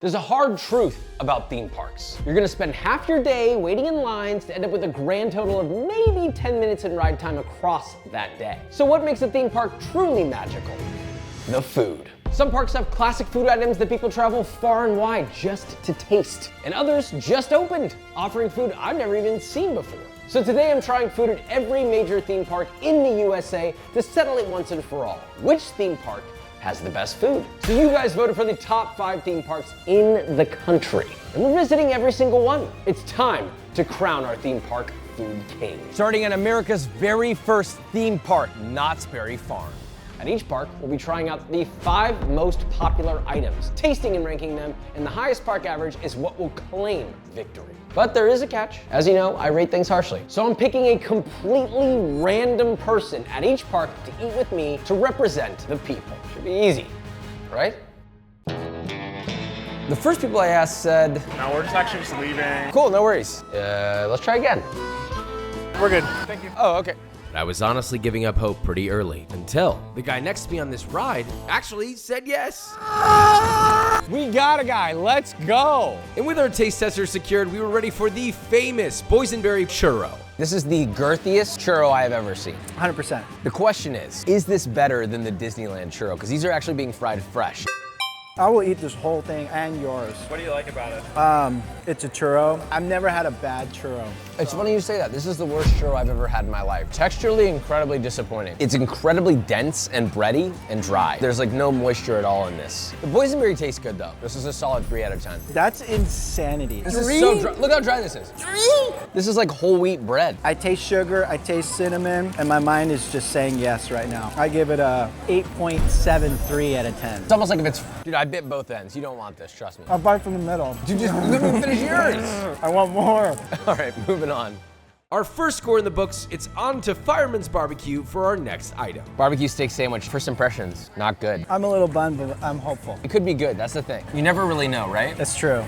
There's a hard truth about theme parks. You're gonna spend half your day waiting in lines to end up with a grand total of maybe 10 minutes in ride time across that day. So what makes a theme park truly magical? The food. Some parks have classic food items that people travel far and wide just to taste. And others just opened, offering food I've never even seen before. So today I'm trying food at every major theme park in the USA to settle it once and for all. Which theme park has the best food? So you guys voted for the top 5 theme parks in the country. And we're visiting every single one. It's time to crown our theme park food king. Starting at America's very first theme park, Knott's Berry Farm. At each park, we'll be trying out the 5 most popular items, tasting and ranking them, and the highest park average is what will claim victory. But there is a catch. As you know, I rate things harshly. So I'm picking a completely random person at each park to eat with me to represent the people. Should be easy, right? The first people I asked said, No, we're actually just leaving. cool, no worries. Let's try again. We're good. Thank you. Oh, okay. I was honestly giving up hope pretty early until the guy next to me on this ride actually said yes. We got a guy, let's go. And with our taste tester secured, we were ready for the famous boysenberry churro. This is the girthiest churro I have ever seen. 100%. The question is this better than the Disneyland churro? Because these are actually being fried fresh. I will eat this whole thing and yours. What do you like about it? It's a churro. I've never had a bad churro. It's funny you say that. This is the worst churro I've ever had in my life. Texturally incredibly disappointing. It's incredibly dense and bready and dry. There's like no moisture at all in this. The boysenberry tastes good though. This is a solid 3 out of 10. That's insanity. This is so dry. Look how dry this is. This is like whole wheat bread. I taste sugar, I taste cinnamon, and my mind is just saying yes right now. I give it a 8.73 out of 10. It's almost like if it's, dude, I bit both ends. You don't want this, trust me. I'll bite from the middle. Dude, just let me finish yours. I want more. All right, moving on. Our first score in the books, it's on to Fireman's Barbecue for our next item. Barbecue steak sandwich, first impressions, not good. I'm a little bummed, but I'm hopeful. It could be good, that's the thing. You never really know, right? That's true.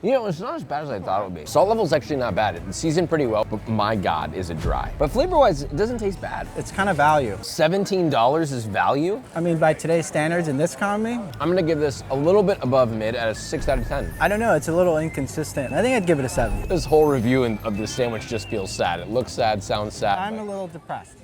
You know, it's not as bad as I thought it would be. Salt level's actually not bad. It's seasoned pretty well, but my God, is it dry. But flavor-wise, it doesn't taste bad. It's kind of value. $17 is value. I mean, by today's standards in this economy, I'm gonna give this a little bit above mid at a 6 out of 10. I don't know, it's a little inconsistent. I think I'd give it a 7. This whole review of this sandwich just feels sad. It looks sad, sounds sad. I'm a little depressed.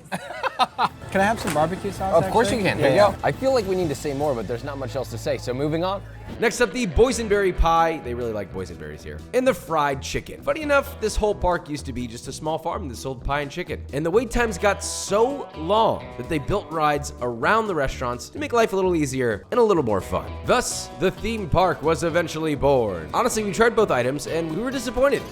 Can I have some barbecue sauce? Of course you actually? can, here you go. I feel like we need to say more, but there's not much else to say, so moving on. Next up, the boysenberry pie. They really like boysenberries here. And the fried chicken. Funny enough, this whole park used to be just a small farm that sold pie and chicken. And the wait times got so long that they built rides around the restaurants to make life a little easier and a little more fun. Thus, the theme park was eventually born. Honestly, we tried both items and we were disappointed.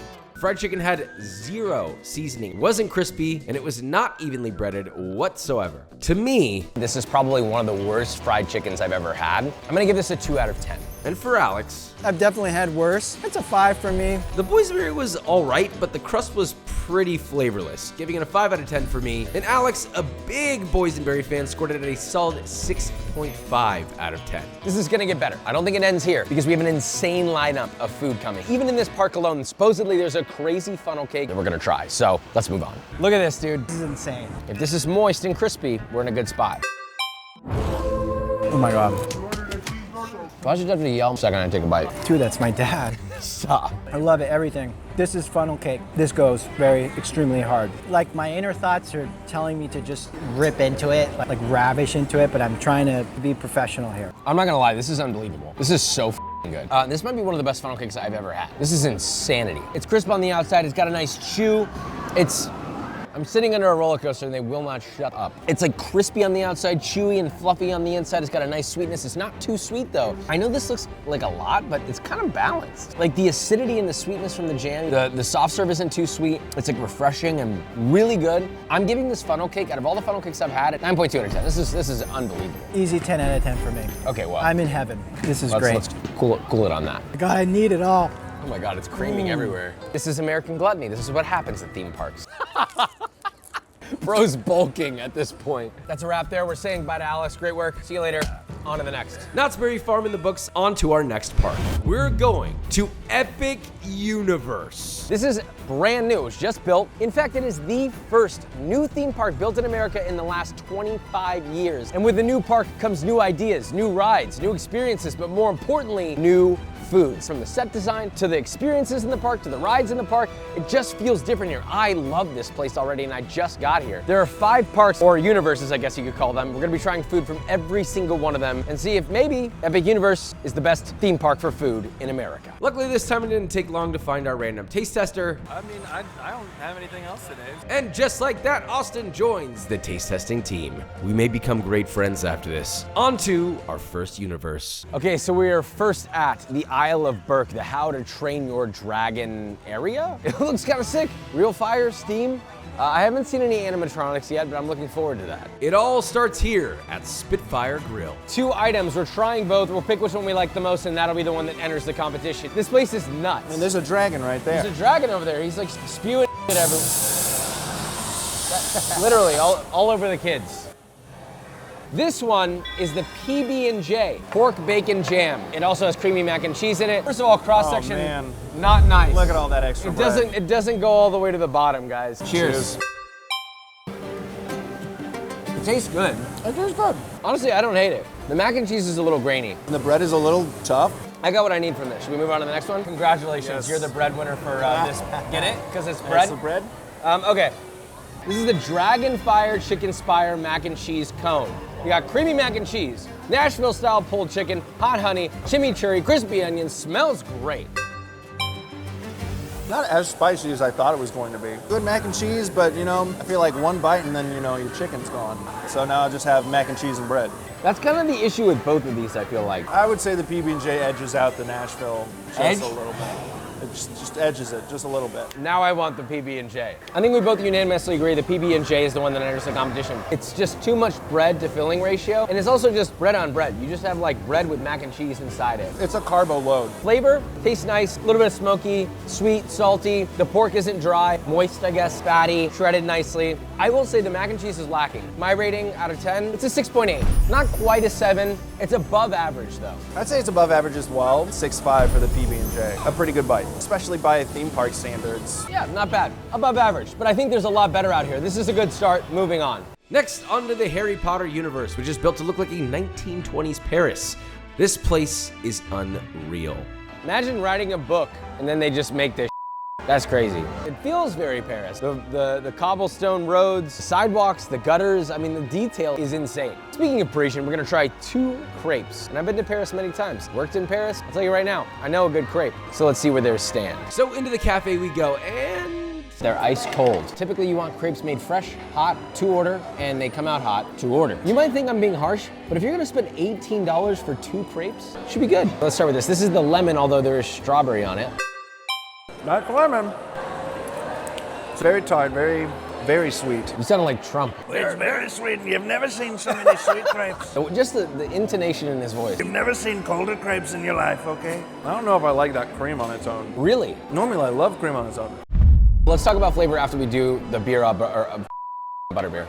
Fried chicken had 0 seasoning, wasn't crispy, and it was not evenly breaded whatsoever. To me, This is probably one of the worst fried chickens I've ever had. I'm gonna give this a 2 out of 10. and for Alex, I've definitely had worse. It's a 5 for me. the boysenberry was alright, but the crust was pretty flavorless, giving it a 5 out of 10 for me. And Alex, a big boysenberry fan, scored it at a solid 6.5 out of 10. This is gonna get better. I don't think it ends here because we have an insane lineup of food coming. Even in this park alone, supposedly there's a crazy funnel cake that we're gonna try. So let's move on. Look at this, dude. This is insane. If this is moist and crispy, we're in a good spot. Oh my God. Why should you have to yell a second and take a bite? Dude, that's my dad. Stop. I love it, everything. This is funnel cake. This goes extremely hard. Like my inner thoughts are telling me to just rip into it, like ravish into it, but I'm trying to be professional here. I'm not gonna lie, this is unbelievable. This is so f***ing good. This might be one of the best funnel cakes I've ever had. This is insanity. It's crisp on the outside, it's got a nice chew. I'm sitting under a roller coaster and they will not shut up. It's like crispy on the outside, chewy and fluffy on the inside. It's got a nice sweetness. It's not too sweet though. I know this looks like a lot, but it's kind of balanced. Like the acidity and the sweetness from the jam, the soft serve isn't too sweet. It's like refreshing and really good. I'm giving this funnel cake, out of all the funnel cakes I've had, 9.2 out of 10. This is unbelievable. Easy 10 out of 10 for me. Okay, well. I'm in heaven. This is great. Let's cool it on that. God, I need it all. Oh my God, it's creaming everywhere. This is American gluttony. This is what happens at theme parks. Bro's bulking at this point. That's a wrap there. We're saying bye to Alex. Great work. See you later. On to the next. Knott's Berry Farm in the books, on to our next park. We're going to Epic Universe. This is brand new. It was just built. In fact, it is the first new theme park built in America in the last 25 years. And with the new park comes new ideas, new rides, new experiences, but more importantly, new foods. From the set design, to the experiences in the park, to the rides in the park, it just feels different here. I love this place already, and I just got here. There are 5 parks, or universes, I guess you could call them. We're gonna be trying food from every single one of them and see if maybe Epic Universe is the best theme park for food in America. Luckily this time it didn't take long to find our random taste tester. I mean, I don't have anything else today. And just like that, Austin joins the taste testing team. We may become great friends after this. On to our first universe. Okay, so we are first at the Isle of Berk, the How to Train Your Dragon area. It looks kind of sick. Real fire, steam. I haven't seen any animatronics yet, but I'm looking forward to that. It all starts here at Spitfire Grill. 2 items, we're trying both. We'll pick which one we like the most, and that'll be the one that enters the competition. This place is nuts. And there's a dragon right there. There's a dragon over there. He's like spewing shit everywhere. Literally, all over the kids. This one is the PB&J, pork bacon jam. It also has creamy mac and cheese in it. First of all, cross section, Oh, man. not nice. Look at all that extra bread. It doesn't go all the way to the bottom, guys. Cheers. It tastes good. It tastes good. Honestly, I don't hate it. The mac and cheese is a little grainy. The bread is a little tough. I got what I need from this. Should we move on to the next one? Congratulations, Yes. you're the breadwinner for this. Get it? Because it's bread. That's the bread? Okay. This is the Dragon Fire Chicken Spire Mac and Cheese Cone. You got creamy mac and cheese, Nashville style pulled chicken, hot honey, chimichurri, crispy onions, smells great. Not as spicy as I thought it was going to be. Good mac and cheese, but you know, I feel like one bite and then, you know, your chicken's gone. So now I just have mac and cheese and bread. That's kind of the issue with both of these, I feel like. I would say the PB&J edges out the Nashville just Edge? a little bit. It just edges it just a little bit. Now I want the PB&J. I think we both unanimously agree the PB&J is the one that enters the competition. It's just too much bread to filling ratio, and it's also just bread on bread. You just have like bread with mac and cheese inside it. It's a carbo load. Flavor, tastes nice, a little bit of smoky, sweet, salty. The pork isn't dry, moist, I guess, fatty, shredded nicely. I will say the mac and cheese is lacking. My rating out of 10, it's a 6.8. Not quite a 7, it's above average though. I'd say it's above average as well. 6.5 for the PB&J. A pretty good bite, especially by theme park standards. Yeah, not bad, above average. But I think there's a lot better out here. This is a good start, moving on. Next, onto the Harry Potter universe, which is built to look like a 1920s Paris. This place is unreal. Imagine writing a book and then they just make this. That's crazy. It feels very Paris. The cobblestone roads, the sidewalks, the gutters, I mean, the detail is insane. Speaking of Parisian, we're gonna try 2 crepes. And I've been to Paris many times. Worked in Paris, I'll tell you right now, I know a good crepe. So let's see where theirs stand. So into the cafe we go, and They're ice cold. Typically you want crepes made fresh, hot, to order, and they come out hot, to order. You might think I'm being harsh, but if you're gonna spend $18 for 2 crepes, it should be good. Let's start with this. This is the lemon, although there is strawberry on it. Not lemon. It's very tart, very, very sweet. You sounded like Trump. It's very sweet. You've never seen so many sweet crepes. Just the intonation in his voice. You've never seen colder crepes in your life, okay? I don't know if I like that cream on its own. Really? Normally I love cream on its own. Let's talk about flavor after we do the beer butterbeer.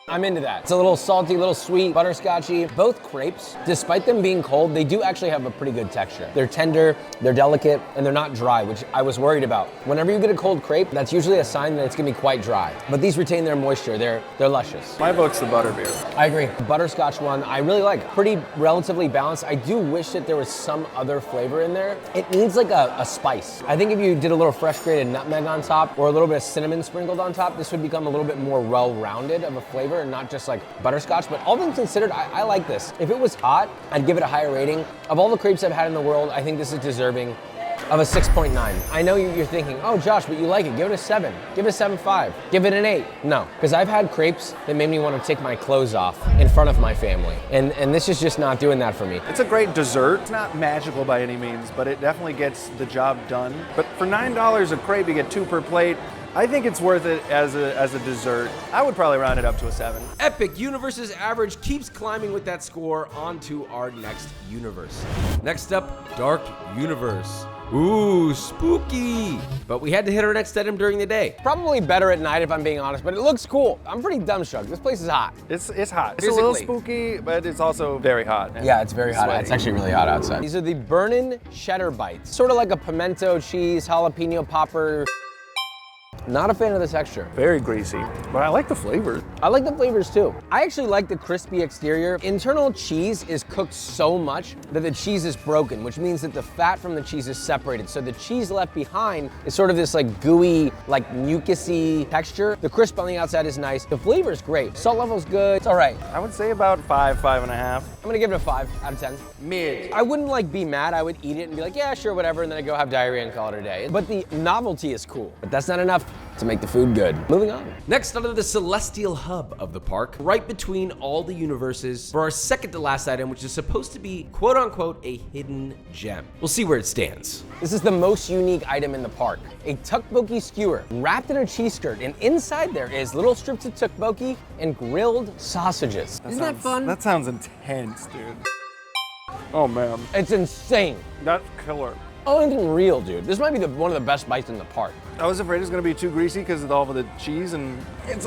I'm into that. It's a little salty, a little sweet, butterscotchy. Both crepes, despite them being cold, they do actually have a pretty good texture. They're tender, they're delicate, and they're not dry, which I was worried about. Whenever you get a cold crepe, that's usually a sign that it's gonna be quite dry. But these retain their moisture, they're luscious. My vote's the butterbeer. I agree. The butterscotch one, I really like. Pretty relatively balanced. I do wish that there was some other flavor in there. It needs like a spice. I think if you did a little fresh grated nutmeg on top or a little bit of cinnamon sprinkled on top, this would become a little bit more well-rounded of a flavor and not just like butterscotch. But all things considered, I like this. If it was hot, I'd give it a higher rating. Of all the crepes I've had in the world, I think this is deserving of a 6.9. I know you're thinking, oh Josh, but you like it, give it a 7, give it a 7.5, give it an 8. No, because I've had crepes that made me want to take my clothes off in front of my family. And this is just not doing that for me. It's a great dessert. It's not magical by any means, but it definitely gets the job done. But for $9 a crepe, you get 2 per plate. I think it's worth it as a dessert. I would probably round it up to a 7. Epic Universe's average keeps climbing with that score. On to our next universe. Next up, Dark Universe. Ooh, spooky. But we had to hit our next item during the day. Probably better at night if I'm being honest, but it looks cool. I'm pretty dumbstruck. This place is hot. It's hot. It's a little Physically. spooky, but it's also very hot. Yeah, it's very hot. Sweaty. It's actually really hot outside. These are the Burnin' Cheddar Bites. Sort of like a pimento cheese, jalapeno popper. Not a fan of the texture. Very greasy, but I like the flavor. I like the flavors too. I actually like the crispy exterior. Internal cheese is cooked so much that the cheese is broken, which means that the fat from the cheese is separated. So the cheese left behind is sort of this like gooey, like mucusy texture. The crisp on the outside is nice. The flavor is great. Salt level's good. It's all right. I would say about 5, 5.5. I'm gonna give it a 5 out of 10. Mid. I wouldn't like be mad. I would eat it and be like, yeah, sure, whatever, and then I go have diarrhea and call it a day. But the novelty is cool. But that's not enough to make the food good. Moving on. Next, onto the celestial hub of the park, right between all the universes, for our second to last item, which is supposed to be quote unquote a hidden gem. We'll see where it stands. This is the most unique item in the park. A tteokbokki skewer wrapped in a cheese skirt, and inside there is little strips of tteokbokki and grilled sausages. Isn't that fun? That sounds intense, dude. Oh man, It's insane. that's killer. Oh, anything real, dude. This might be one of the best bites in the park. I was afraid it was gonna be too greasy because of all of the cheese, and it's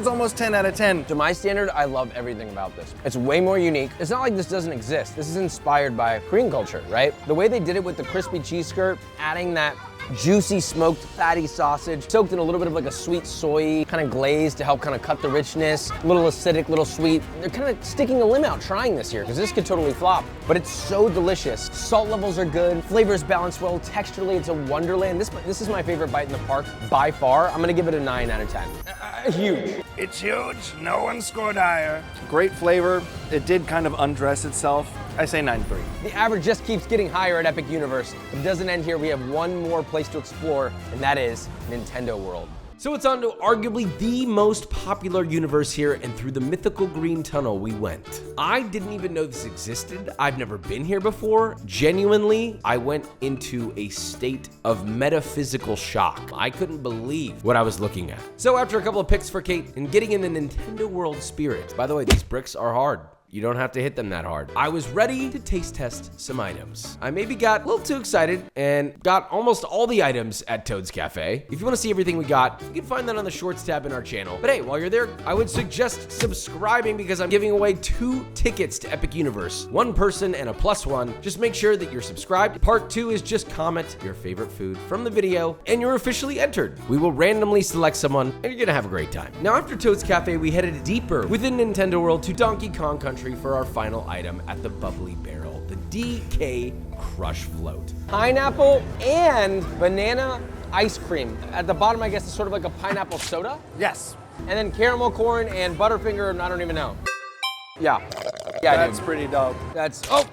almost 10 out of 10. To my standard, I love everything about this. It's way more unique. It's not like this doesn't exist. This is inspired by Korean culture, right? The way they did it with the crispy cheese skirt, adding that juicy smoked fatty sausage, soaked in a little bit of like a sweet soy kind of glaze to help kind of cut the richness, a little acidic, little sweet. They're kind of sticking a limb out trying this here because this could totally flop, but it's so delicious. Salt levels are good, flavors balanced well, texturally it's a wonderland. This is my favorite bite in the park by far. I'm gonna give it a 9 out of 10. Huge. It's huge. No one scored higher. Great flavor. It did kind of undress itself. I say 9.3. The average just keeps getting higher at Epic Universe. It doesn't end here. We have one more place to explore, and that is Nintendo World. So it's on to arguably the most popular universe here, and through the mythical green tunnel we went. I didn't even know this existed. I've never been here before. Genuinely, I went into a state of metaphysical shock. I couldn't believe what I was looking at. So after a couple of picks for Kate and getting in the Nintendo World spirit, by the way, these bricks are hard. You don't have to hit them that hard. I was ready to taste test some items. I maybe got a little too excited and got almost all the items at Toad's Cafe. If you want to see everything we got, you can find that on the Shorts tab in our channel. But hey, while you're there, I would suggest subscribing because I'm giving away 2 tickets to Epic Universe. 1 person and a +1. Just make sure that you're subscribed. Part 2 is just comment your favorite food from the video and you're officially entered. We will randomly select someone and you're gonna have a great time. Now after Toad's Cafe, we headed deeper within Nintendo World to Donkey Kong Country for our final item at the Bubbly Barrel, the DK Crush Float. Pineapple and banana ice cream. At the bottom, I guess, is sort of like a pineapple soda. Yes. And then caramel corn and Butterfinger, and I don't even know. Yeah. Yeah, That's dude. pretty dope. That's, oh,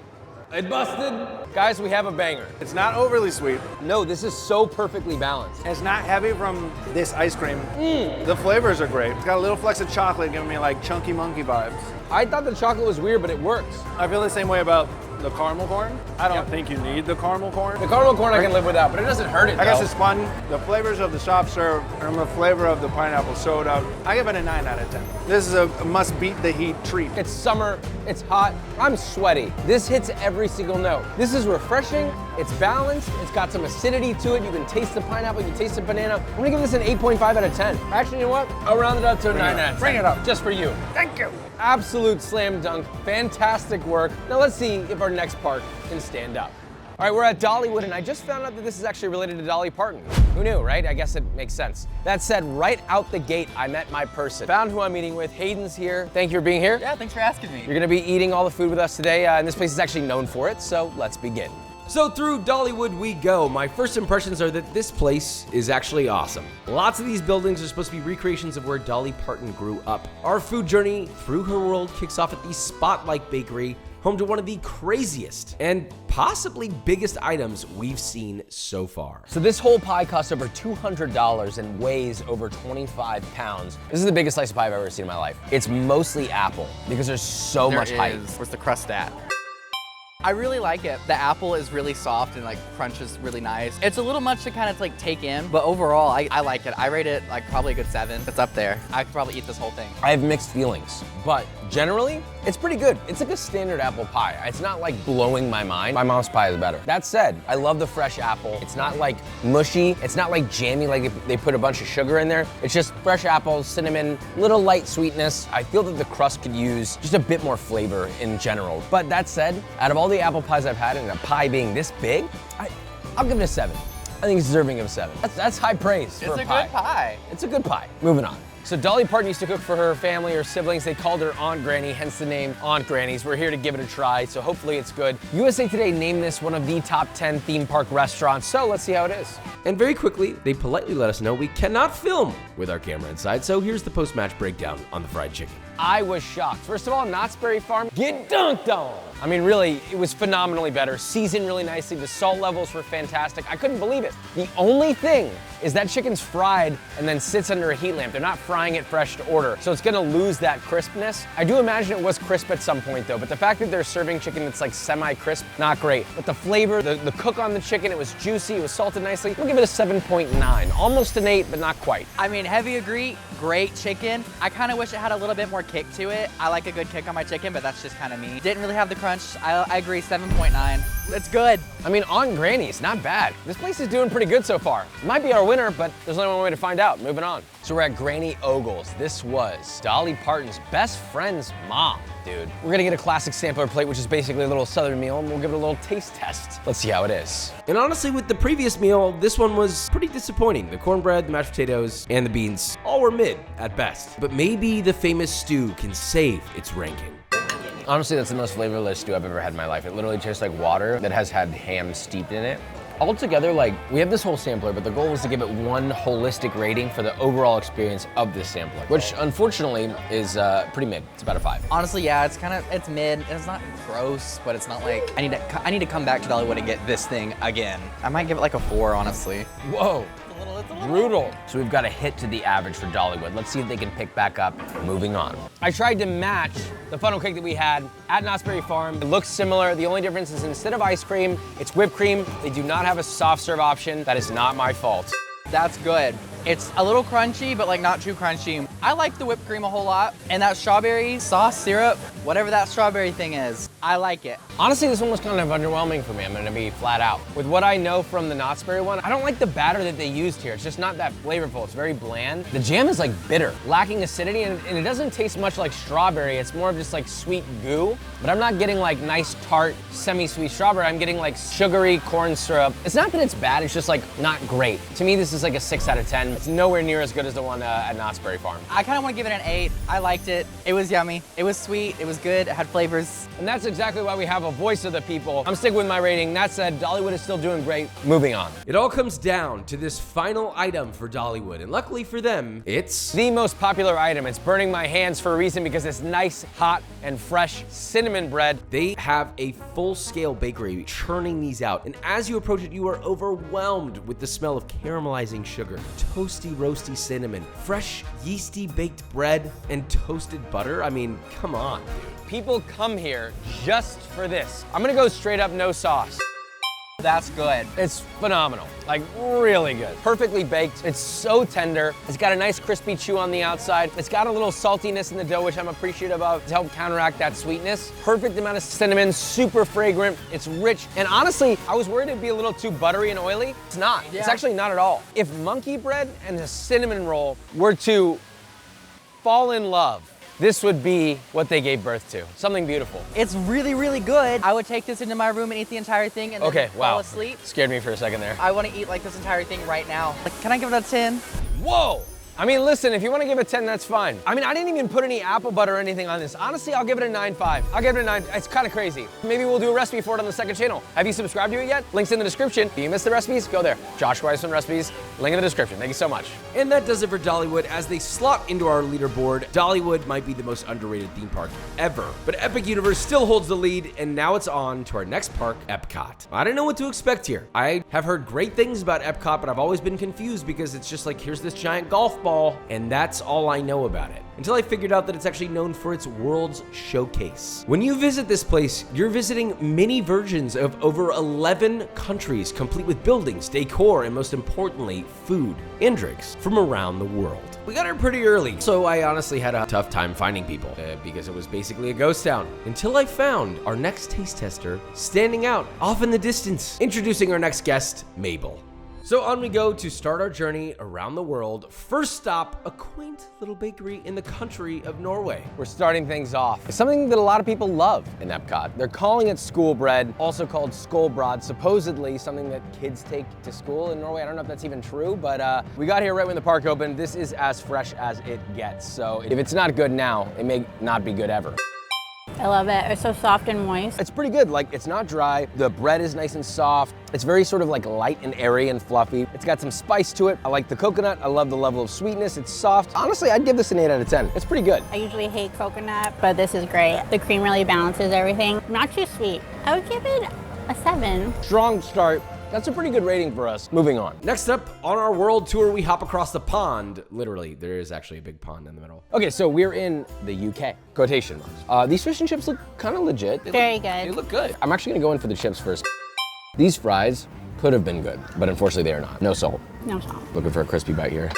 it busted. Guys, we have a banger. It's not overly sweet. No, this is so perfectly balanced. It's not heavy from this ice cream. The flavors are great. It's got a little flecks of chocolate giving me like Chunky Monkey vibes. I thought the chocolate was weird, but it works. I feel the same way about the caramel corn. I don't think you need the caramel corn. The caramel corn I can live without, but it doesn't hurt it, I guess though. it's fun. The flavors of the soft serve and the flavor of the pineapple soda. I give it a 9 out of 10. This is a must beat the heat treat. It's summer, it's hot, I'm sweaty. This hits every single note. This is refreshing, it's balanced, it's got some acidity to it. You can taste the pineapple, you can taste the banana. I'm gonna give this an 8.5 out of 10. Actually, you know what? I'll round it up to a 9 out of 10. Bring it up. Just for you. Thank you. Absolute slam dunk, fantastic work. Now let's see if our next park can stand up. All right, we're at Dollywood, and I just found out that this is actually related to Dolly Parton. Who knew, right? I guess it makes sense. That said, right out the gate, I met my person. Found who I'm meeting with. Hayden's here. Thank you for being here. Yeah, thanks for asking me. You're gonna be eating all the food with us today, and this place is actually known for it, so let's begin. So through Dollywood we go. My first impressions are that this place is actually awesome. Lots of these buildings are supposed to be recreations of where Dolly Parton grew up. Our food journey through her world kicks off at the Spotlight Bakery, home to one of the craziest and possibly biggest items we've seen so far. So this whole pie costs over $200 and weighs over 25 pounds. This is the biggest slice of pie I've ever seen in my life. It's mostly apple because there's so much height. Where's the crust at? I really like it. The apple is really soft and like crunches really nice. It's a little much to kind of like take in, but overall I like it. I rate it like probably a good 7. It's up there. I could probably eat this whole thing. I have mixed feelings, but generally, it's pretty good. It's like a standard apple pie. It's not like blowing my mind. My mom's pie is better. That said, I love the fresh apple. It's not like mushy. It's not like jammy, like they put a bunch of sugar in there. It's just fresh apples, cinnamon, little light sweetness. I feel that the crust could use just a bit more flavor in general. But that said, out of all the apple pies I've had, and a pie being this big, I'll give it a 7. I think it's deserving of a 7. That's high praise for It's a a pie. good pie. It's a good pie. Moving on. So Dolly Parton used to cook for her family or siblings. They called her Aunt Granny, hence the name Aunt Granny's. We're here to give it a try, so hopefully it's good. USA Today named this one of the top 10 theme park restaurants, so let's see how it is. And very quickly, they politely let us know we cannot film with our camera inside, so here's the post-match breakdown on the fried chicken. I was shocked. First of all, Knott's Berry Farm, get dunked on. I mean, really, it was phenomenally better. Seasoned really nicely. The salt levels were fantastic. I couldn't believe it. The only thing is that chicken's fried and then sits under a heat lamp. They're not frying it fresh to order, so it's gonna lose that crispness. I do imagine it was crisp at some point though, but the fact that they're serving chicken that's like semi-crisp, not great. But the flavor, the cook on the chicken, it was juicy, it was salted nicely. We'll give it a 7.9. Almost an 8, but not quite. I mean, heavy agree, great chicken. I kind of wish it had a little bit more kick to it. I like a good kick on my chicken, but that's just kind of me. Didn't really have the crunch. I agree, 7.9. It's good. I mean, Aunt Granny's, not bad. This place is doing pretty good so far. Might be our winner, but there's only one way to find out. Moving on. So we're at Granny Ogle's. This was Dolly Parton's best friend's mom, dude. We're gonna get a classic sampler plate, which is basically a little Southern meal, and we'll give it a little taste test. Let's see how it is. And honestly, with the previous meal, this one was pretty disappointing. The cornbread, the mashed potatoes, and the beans all were mid at best. But maybe the famous stew can save its ranking. Honestly, that's the most flavorless stew I've ever had in my life. It literally tastes like water that has had ham steeped in it. Altogether, like, we have this whole sampler, but the goal was to give it one holistic rating for the overall experience of this sampler, which unfortunately is pretty mid. It's about a 5. Honestly, yeah, it's mid. It's not gross, but it's not like, I need to come back to Dollywood and get this thing again. I might give it like a 4, honestly. Whoa. Brutal. So we've got a hit to the average for Dollywood. Let's see if they can pick back up. Moving on. I tried to match the funnel cake that we had at Knott's Berry Farm. It looks similar. The only difference is instead of ice cream, it's whipped cream. They do not have a soft serve option. That is not my fault. That's good. It's a little crunchy, but like not too crunchy. I like the whipped cream a whole lot. And that strawberry sauce syrup, whatever that strawberry thing is, I like it. Honestly, this one was kind of underwhelming for me. I'm gonna be flat out. With what I know from the Knott's Berry one, I don't like the batter that they used here. It's just not that flavorful. It's very bland. The jam is like bitter, lacking acidity, and it doesn't taste much like strawberry. It's more of just like sweet goo, but I'm not getting like nice tart, semi-sweet strawberry. I'm getting like sugary corn syrup. It's not that it's bad, it's just like not great. To me, this is like a 6 out of 10. It's nowhere near as good as the one at Knott's Berry Farm. I kind of want to give it an 8. I liked it. It was yummy. It was sweet. It was good. It had flavors. And that's exactly why we have a voice of the people. I'm sticking with my rating. That said, Dollywood is still doing great. Moving on. It all comes down to this final item for Dollywood, and luckily for them, it's the most popular item. It's burning my hands for a reason because it's nice, hot, and fresh cinnamon bread. They have a full-scale bakery churning these out, and as you approach it, you are overwhelmed with the smell of caramelizing sugar, toasty, roasty cinnamon, fresh, yeasty baked bread, and toasted butter. I mean, come on, dude. People come here just for this. I'm gonna go straight up no sauce. That's good. It's phenomenal, like really good. Perfectly baked, it's so tender. It's got a nice crispy chew on the outside. It's got a little saltiness in the dough, which I'm appreciative of to help counteract that sweetness. Perfect amount of cinnamon, super fragrant, it's rich. And honestly, I was worried it'd be a little too buttery and oily. It's not, It's actually not at all. If monkey bread and a cinnamon roll were to fall in love, this would be what they gave birth to. Something beautiful. It's really, really good. I would take this into my room and eat the entire thing and then fall asleep. Scared me for a second there. I want to eat like this entire thing right now. Like, can I give it a 10? Whoa! I mean, listen, if you want to give it 10, that's fine. I mean, I didn't even put any apple butter or anything on this. Honestly, I'll give it a 9.5. I'll give it a 9. It's kind of crazy. Maybe we'll do a recipe for it on the second channel. Have you subscribed to it yet? Link's in the description. If you missed the recipes, go there. Josh Weissman Recipes, link in the description. Thank you so much. And that does it for Dollywood. As they slot into our leaderboard, Dollywood might be the most underrated theme park ever. But Epic Universe still holds the lead, and now it's on to our next park, Epcot. I don't know what to expect here. I have heard great things about Epcot, but I've always been confused because it's just like, here's this giant golf ball, and that's all I know about it. Until I figured out that it's actually known for its World's Showcase. When you visit this place, you're visiting mini versions of over 11 countries, complete with buildings, decor, and most importantly, food and drinks from around the world. We got here pretty early, so I honestly had a tough time finding people because it was basically a ghost town. Until I found our next taste tester standing out off in the distance. Introducing our next guest, Mabel. So on we go to start our journey around the world. First stop, a quaint little bakery in the country of Norway. We're starting things off. It's something that a lot of people love in Epcot. They're calling it school bread, also called skolbrad, supposedly something that kids take to school in Norway. I don't know if that's even true, but we got here right when the park opened. This is as fresh as it gets. So if it's not good now, it may not be good ever. I love it. It's so soft and moist. It's pretty good. Like, it's not dry. The bread is nice and soft. It's very sort of like light and airy and fluffy. It's got some spice to it. I like the coconut. I love the level of sweetness. It's soft. Honestly, I'd give this an 8 out of 10. It's pretty good. I usually hate coconut, but this is great. The cream really balances everything. Not too sweet. I would give it a 7. Strong start. That's a pretty good rating for us. Moving on. Next up, on our world tour, we hop across the pond. Literally, there is actually a big pond in the middle. Okay, so we're in the UK. Quotation marks. These fish and chips look kind of legit. Very good. They look good. I'm actually gonna go in for the chips first. These fries could have been good, but unfortunately they are not. No salt. No salt. Looking for a crispy bite here.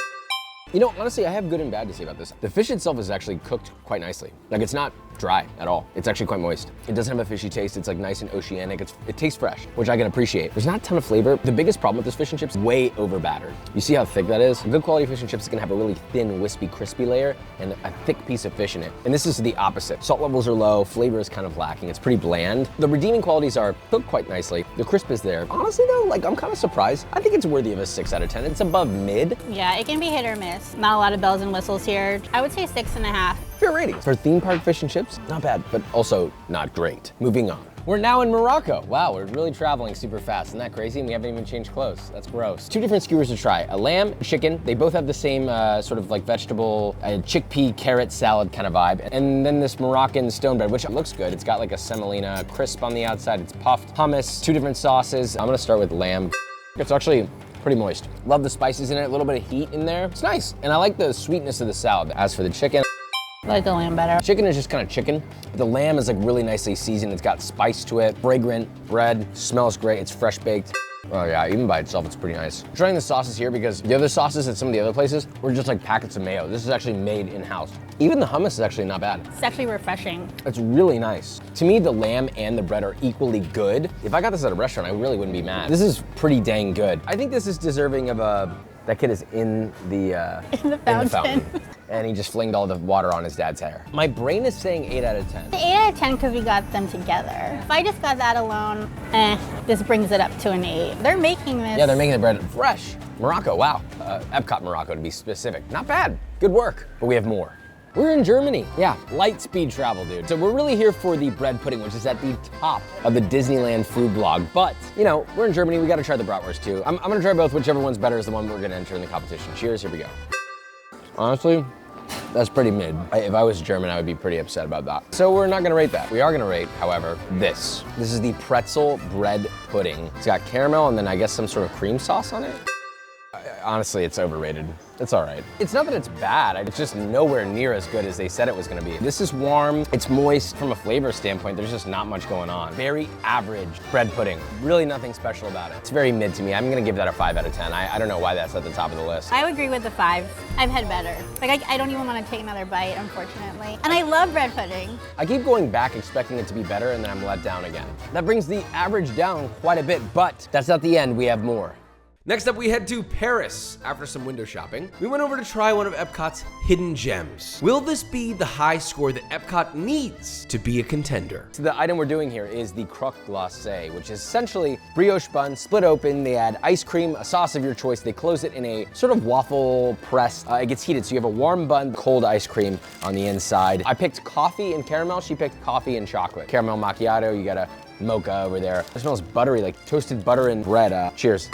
You know, honestly, I have good and bad to say about this. The fish itself is actually cooked quite nicely. Like, it's not dry at all. It's actually quite moist. It doesn't have a fishy taste. It's like nice and oceanic. It tastes fresh, which I can appreciate. There's not a ton of flavor. The biggest problem with this fish and chips, way over battered. You see how thick that is? A good quality fish and chips is gonna have a really thin, wispy, crispy layer and a thick piece of fish in it. And this is the opposite. Salt levels are low, flavor is kind of lacking. It's pretty bland. The redeeming qualities are cooked quite nicely. The crisp is there. Honestly though, like, I'm kind of surprised. I think it's worthy of a 6 out of 10. It's above mid. Yeah, it can be hit or miss. Not a lot of bells and whistles here. I would say 6.5. Fair rating. For theme park fish and chips, not bad, but also not great. Moving on. We're now in Morocco. Wow, we're really traveling super fast. Isn't that crazy? And we haven't even changed clothes. That's gross. 2 different skewers to try. A lamb, chicken. They both have the same sort of like vegetable, chickpea, carrot salad kind of vibe. And then this Moroccan stone bread, which looks good. It's got like a semolina crisp on the outside. It's puffed. Hummus, 2 different sauces. I'm gonna start with lamb. It's actually pretty moist. Love the spices in it, a little bit of heat in there. It's nice. And I like the sweetness of the salad. As for the chicken, I like the lamb better. chicken is just kind of chicken. The lamb is like really nicely seasoned. It's got spice to it, fragrant bread, smells great. It's fresh baked. Oh yeah, even by itself, it's pretty nice. I'm trying the sauces here because the other sauces at some of the other places were just like packets of mayo. This is actually made in-house. Even the hummus is actually not bad. It's actually refreshing. It's really nice. To me, the lamb and the bread are equally good. If I got this at a restaurant, I really wouldn't be mad. This is pretty dang good. I think this is deserving of a, that kid is in the fountain. And he just flinged all the water on his dad's hair. My brain is saying 8 out of 10. 8 out of 10 because we got them together. If I just got that alone, this brings it up to an 8. They're making this. Yeah, they're making the bread fresh. Morocco, wow. Epcot, Morocco to be specific. Not bad, good work, but we have more. We're in Germany. Yeah, light speed travel, dude. So we're really here for the bread pudding, which is at the top of the Disneyland food blog. But, you know, we're in Germany, we gotta try the bratwurst too. I'm gonna try both, whichever one's better is the one we're gonna enter in the competition. Cheers, here we go. Honestly, that's pretty mid. If I was German, I would be pretty upset about that. So we're not gonna rate that. We are gonna rate, however, this. This is the pretzel bread pudding. It's got caramel and then I guess some sort of cream sauce on it. Honestly, it's overrated. It's all right. It's not that it's bad, it's just nowhere near as good as they said it was gonna be. This is warm, it's moist. From a flavor standpoint, there's just not much going on. Very average bread pudding. Really nothing special about it. It's very mid to me. I'm gonna give that a 5 out of 10. I don't know why that's at the top of the list. I would agree with the 5. I've had better. Like, I don't even want to take another bite, unfortunately. And I love bread pudding. I keep going back expecting it to be better and then I'm let down again. That brings the average down quite a bit, but that's not the end, we have more. Next up, we head to Paris. After some window shopping, we went over to try one of Epcot's hidden gems. Will this be the high score that Epcot needs to be a contender? So the item we're doing here is the croque glacée, which is essentially brioche bun split open. They add ice cream, a sauce of your choice. They close it in a sort of waffle press. It gets heated, so you have a warm bun, cold ice cream on the inside. I picked coffee and caramel. She picked coffee and chocolate. Caramel macchiato, you got a mocha over there. It smells buttery, like toasted butter and bread. Cheers.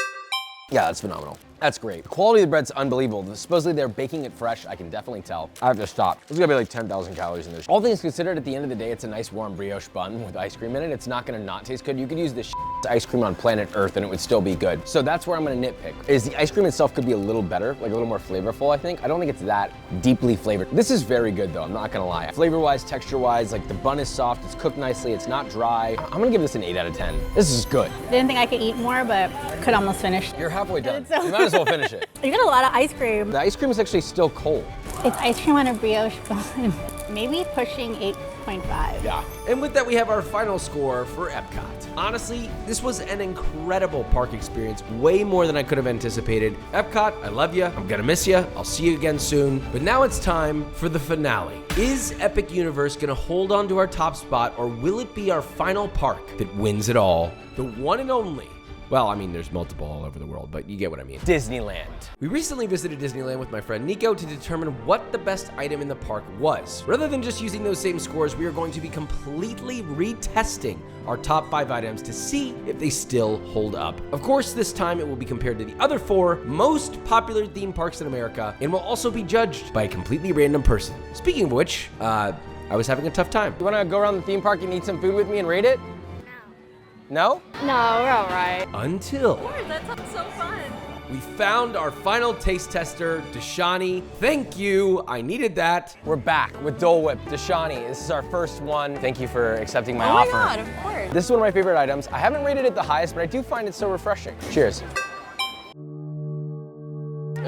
Yeah, that's phenomenal. That's great. The quality of the bread's unbelievable. Supposedly they're baking it fresh. I can definitely tell. I have to stop. There's gonna be like 10,000 calories in this. All things considered, at the end of the day, it's a nice warm brioche bun with ice cream in it. It's not gonna not taste good. You could use this ice cream on planet Earth and it would still be good. So that's where I'm gonna nitpick. Is the ice cream itself could be a little better, like a little more flavorful, I think. I don't think it's that deeply flavored. This is very good though, I'm not gonna lie. Flavor-wise, texture-wise, like the bun is soft, it's cooked nicely, it's not dry. I'm gonna give this an 8 out of 10. This is good. Didn't think I could eat more, but could almost finish. You're halfway done. You might as well finish it. You got a lot of ice cream. The ice cream is actually still cold. It's ice cream on a brioche bun. Maybe pushing 8.5. Yeah. And with that, we have our final score for Epcot. Honestly, this was an incredible park experience, way more than I could have anticipated. Epcot, I love you. I'm gonna miss you. I'll see you again soon. But now it's time for the finale. Is Epic Universe gonna hold on to our top spot, or will it be our final park that wins it all? The one and only. Well, I mean, there's multiple all over the world, but you get what I mean. Disneyland. We recently visited Disneyland with my friend Nico to determine what the best item in the park was. Rather than just using those same scores, we are going to be completely retesting our top 5 items to see if they still hold up. Of course, this time it will be compared to the other 4 most popular theme parks in America, and will also be judged by a completely random person. Speaking of which, I was having a tough time. You wanna go around the theme park and eat some food with me and rate it? No? No, we're all right. Until That sounds so fun. we found our final taste tester, Deshani. Thank you, I needed that. We're back with Dole Whip. Deshani, this is our first one. Thank you for accepting my Oh my offer. God, of course. This is one of my favorite items. I haven't rated it the highest, but I do find it so refreshing. Cheers.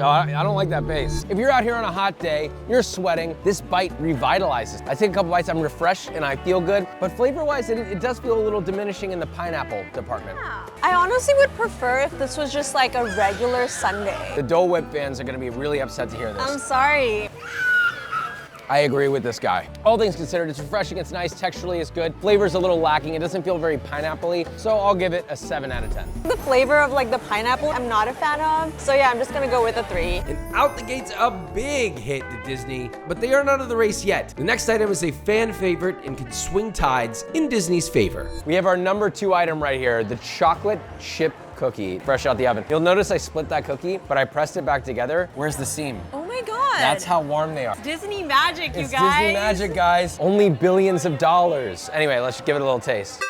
Oh, I don't like that base. If you're out here on a hot day, you're sweating, this bite revitalizes. I take a couple bites, I'm refreshed and I feel good, but flavor-wise, it does feel a little diminishing in the pineapple department. I honestly would prefer if this was just like a regular sundae. The Dole Whip fans are gonna be really upset to hear this. I'm sorry. I agree with this guy. All things considered, it's refreshing, it's nice, texturally it's good. Flavor's a little lacking, it doesn't feel very pineapple-y, so I'll give it a 7 out of 10. The flavor of like the pineapple, I'm not a fan of. So yeah, I'm just gonna go with a 3. And out the gates, a big hit to Disney, but they aren't out of the race yet. The next item is a fan favorite and can swing tides in Disney's favor. We have our number 2 item right here, the chocolate chip cookie, fresh out the oven. You'll notice I split that cookie, but I pressed it back together. Where's the seam? Oh my God. That's how warm they are. Disney magic, you It's guys. Disney magic, guys. Only billions of dollars. Anyway, let's give it a little taste.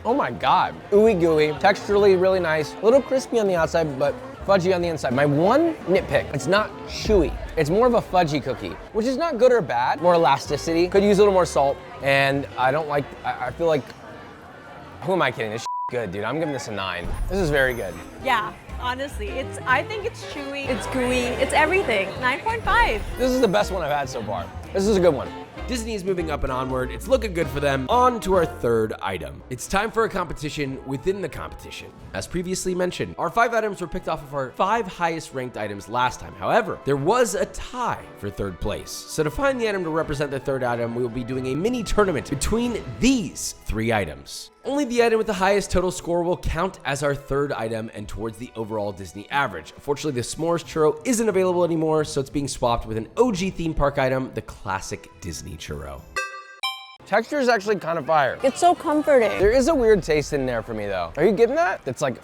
Oh my God. Ooey gooey, texturally really nice. A little crispy on the outside, but fudgy on the inside. My one nitpick, it's not chewy. It's more of a fudgy cookie, which is not good or bad. More elasticity. Could use a little more salt. And I don't like, I feel like, who am I kidding? This good, dude. I'm giving this a 9. This is very good. Yeah, honestly, I think it's chewy, it's gooey, it's everything. 9.5. This is the best one I've had so far. This is a good one. Disney is moving up and onward. It's looking good for them. On to our third item. It's time for a competition within the competition. As previously mentioned, our 5 items were picked off of our 5 highest ranked items last time. However, there was a tie for third place. So to find the item to represent the third item, we will be doing a mini tournament between these 3 items. Only the item with the highest total score will count as our third item and towards the overall Disney average. Unfortunately, the S'mores Churro isn't available anymore, so it's being swapped with an OG theme park item, the classic Disney Churro. Texture is actually kind of fire. It's so comforting. There is a weird taste in there for me though. Are you getting that? That's like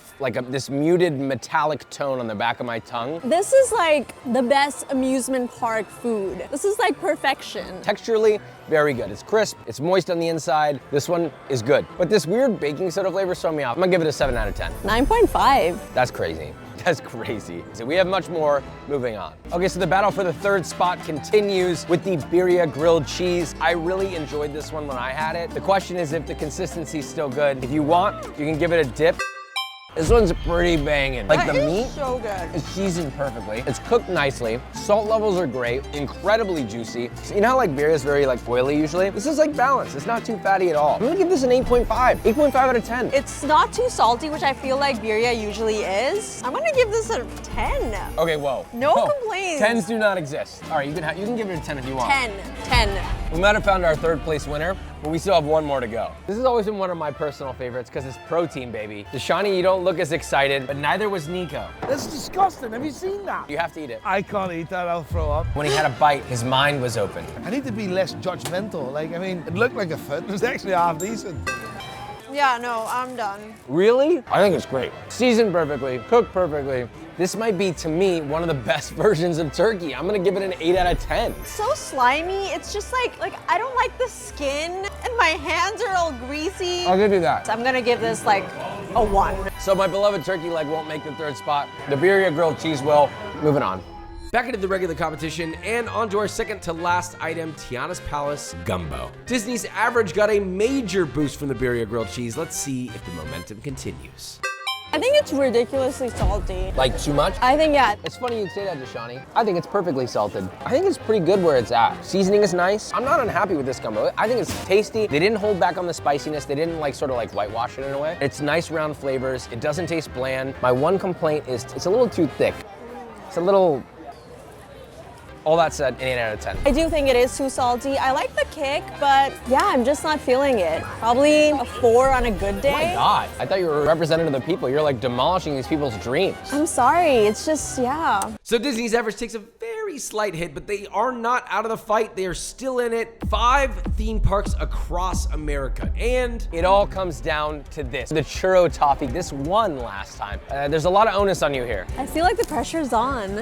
this muted metallic tone on the back of my tongue. This is like the best amusement park food. This is like perfection. Texturally, very good. It's crisp, it's moist on the inside. This one is good. But this weird baking soda flavor is throwing me off. I'm gonna give it a 7 out of 10. 9.5. That's crazy. That's crazy. So we have much more. Moving on. Okay, so the battle for the third spot continues with the birria grilled cheese. I really enjoyed this one when I had it. The question is if the consistency is still good. If you want, you can give it a dip. This one's pretty banging. Like That the is meat so good. is seasoned perfectly. It's cooked nicely. Salt levels are great, incredibly juicy. So you know how like birria is very like oily usually? This is like balanced. It's not too fatty at all. I'm gonna give this an 8.5. 8.5 out of 10. It's not too salty, which I feel like birria usually is. I'm gonna give this a 10. Okay, whoa. No Whoa. complaints. 10s do not exist. All right, you can give it a 10 if you want. 10. We might have found our third place winner, but we still have one more to go. This has always been one of my personal favorites because it's protein, baby. Deshani, you don't look as excited, but neither was Nico. That's disgusting. Have you seen that? You have to eat it. I can't eat that. I'll throw up. When he had a bite, his mind was open. I need to be less judgmental. Like, I mean, it looked like a foot. It was actually half decent. Yeah, no, I'm done. Really? I think it's great. Seasoned perfectly, cooked perfectly. This might be, to me, one of the best versions of turkey. I'm gonna give it an 8 out of 10. So slimy. It's just like I don't like the skin, and my hands are all greasy. I'll give you that. So I'm gonna give this like a 1. So my beloved turkey leg won't make the third spot. The birria grilled cheese will. Moving on. Back into the regular competition and on to our second to last item, Tiana's Palace Gumbo. Disney's average got a major boost from the birria grilled cheese. Let's see if the momentum continues. I think it's ridiculously salty. Like too much? I think, yeah. It's funny you'd say that, Deshani. I think it's perfectly salted. I think it's pretty good where it's at. Seasoning is nice. I'm not unhappy with this gumbo. I think it's tasty. They didn't hold back on the spiciness. They didn't like sort of like whitewash it in a way. It's nice round flavors. It doesn't taste bland. My one complaint is it's a little too thick. It's a little, all that said, an 8 out of 10. I do think it is too salty. I like the kick, but yeah, I'm just not feeling it. Probably a 4 on a good day. Oh my God, I thought you were a representative of the people. You're like demolishing these people's dreams. I'm sorry, it's just, yeah. So Disney's average takes a very slight hit, but they are not out of the fight. They are still in it. 5 theme parks across America. And it all comes down to this, the churro toffee. This won last time. There's a lot of onus on you here. I feel like the pressure's on.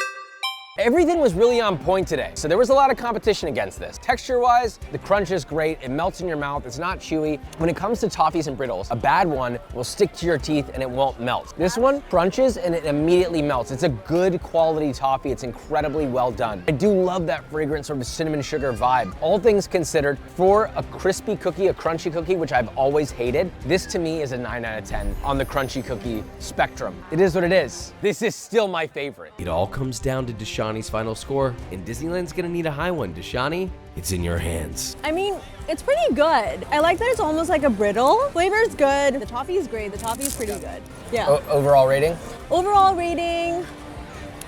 Everything was really on point today, so there was a lot of competition against this. Texture-wise, the crunch is great. It melts in your mouth. It's not chewy. When it comes to toffees and brittles, a bad one will stick to your teeth and it won't melt. This one crunches and it immediately melts. It's a good quality toffee. It's incredibly well done. I do love that fragrant sort of cinnamon sugar vibe. All things considered, for a crispy cookie, a crunchy cookie, which I've always hated, this to me is a 9 out of 10 on the crunchy cookie spectrum. It is what it is. This is still my favorite. it all comes down to Deshani's final score, and Disneyland's gonna need a high one. Deshani, it's in your hands. I mean, it's pretty good. I like that it's almost like a brittle. Flavor's good. The toffee is great. The toffee is pretty good. Yeah. Overall rating? Overall rating,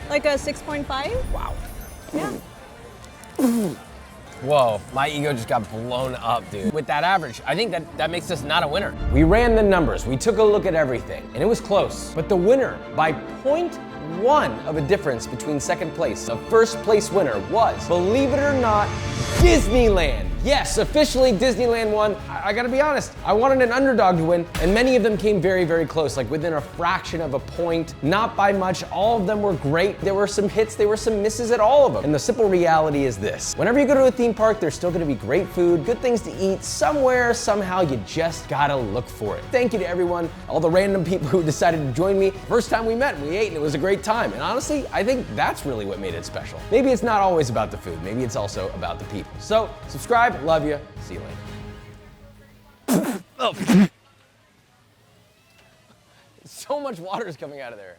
like a 6.5. Wow. Yeah. Whoa, my ego just got blown up, dude. With that average, I think that makes us not a winner. We ran the numbers, we took a look at everything, and it was close. But the winner, by 0.1 of a difference between second place, the first place winner was, believe it or not, Disneyland. Yes, officially Disneyland won. I gotta be honest, I wanted an underdog to win, and many of them came very, very close, like within a fraction of a point, not by much. All of them were great. There were some hits, there were some misses at all of them. And the simple reality is this: whenever you go to a theme park, there's still gonna be great food, good things to eat, somewhere, somehow, you just gotta look for it. Thank you to everyone, all the random people who decided to join me. First time we met, we ate, and it was a great time. And honestly, I think that's really what made it special. Maybe it's not always about the food, maybe it's also about the people. So, subscribe, love you, see you later. Oh. So much water is coming out of there.